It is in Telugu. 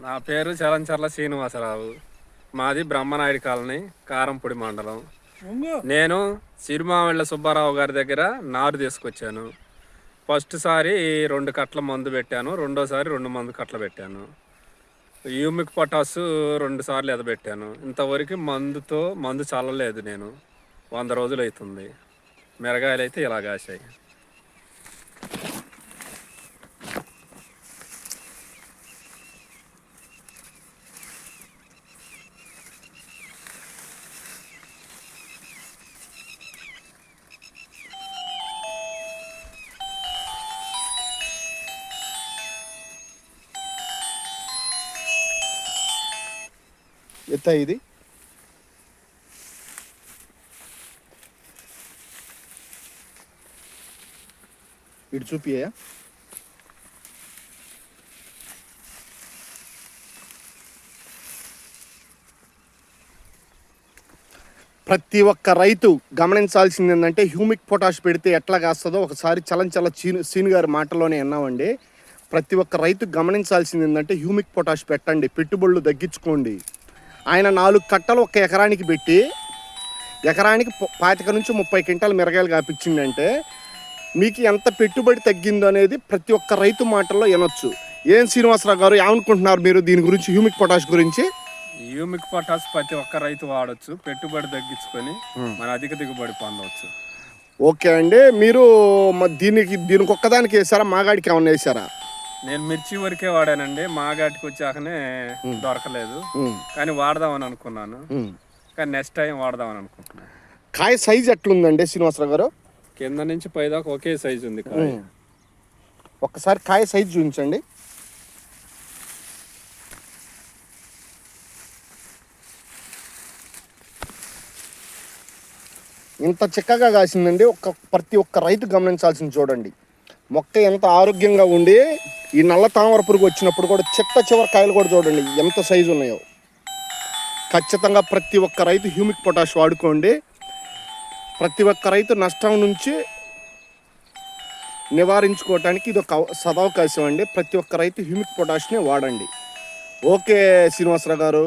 నా పేరు చలంచర్ల శ్రీనివాసరావు. మాది బ్రహ్మనాయుడు కాలనీ, కారంపొడి మండలం. నేను సిరిమామిళ్ళ సుబ్బారావు గారి దగ్గర నారు తీసుకొచ్చాను. ఫస్ట్ సారి 2 కట్టల మందు పెట్టాను, రెండోసారి 2 మందు కట్టలు పెట్టాను. హ్యూమిక్ పొటాసు 2 సార్లు ఎదబెట్టాను. ఇంతవరకు మందు చల్లలేదు. నేను 100 రోజులు అవుతుంది. మిరగాయలు అయితే ఇలా కాసాయి. ఎంత ఇది? ఇటు చూపియా. ప్రతి ఒక్క రైతు గమనించాల్సింది ఏంటంటే హ్యూమిక్ పొటాష్ పెడితే ఎట్లా కాస్తుందో ఒకసారి చలంచల సీను గారి మాటలోనే అన్నామండి. ప్రతి ఒక్క రైతు గమనించాల్సింది ఏంటంటే హ్యూమిక్ పొటాష్ పెట్టండి, పెట్టుబడులు తగ్గించుకోండి. ఆయన 4 కట్టలు ఒక ఎకరానికి పెట్టి ఎకరానికి 25 నుంచి 30 క్వింటాలు మిరగాయలు కాపించిందంటే మీకు ఎంత పెట్టుబడి తగ్గిందో అనేది ప్రతి ఒక్క రైతు మాటల్లో వినొచ్చు. ఏం శ్రీనివాసరావు గారు ఏమనుకుంటున్నారు మీరు దీని గురించి, హ్యూమిక్ పొటాష్ గురించి? హ్యూమిక్ పొటాష్ ప్రతి ఒక్క రైతు వాడచ్చు, పెట్టుబడి తగ్గించుకొని మన అధిక దిగుబడి పొందవచ్చు. ఓకే అండి. మీరు దీనికి ఒక్కదానికి వేసారా, మాగాడికి ఏమన్నా వేసారా? నేను మిర్చి వరకే వాడానండి. మాగాటికి వచ్చాకనే దొరకలేదు, కానీ వాడదామని అనుకున్నాను. కానీ నెక్స్ట్ టైం వాడదామని అనుకుంటున్నాను. కాయ సైజ్ ఎట్లుందండి శ్రీనివాసరావు గారు? కింద నుంచి పైదాకా ఒకే సైజు ఉంది కాయ. ఒక్కసారి కాయ సైజ్ చూపించండి. ఇంత చిక్కగా కాసిందండి. ప్రతి ఒక్క రైతు గమనించాల్సింది చూడండి. మొక్క ఎంత ఆరోగ్యంగా ఉండి ఈ నల్ల తామర పురుగు వచ్చినప్పుడు కూడా చివరి కాయలు కూడా చూడండి ఎంత సైజు ఉన్నాయో. ఖచ్చితంగా ప్రతి ఒక్క రైతు హ్యూమిక్ పొటాష్ వాడుకోండి. ప్రతి ఒక్క రైతు నష్టం నుంచి నివారించుకోవటానికి ఇది ఒక సదవకాశం అండి. ప్రతి ఒక్క రైతు హ్యూమిక్ పొటాష్ని వాడండి. ఓకే శ్రీనివాసరావు గారు.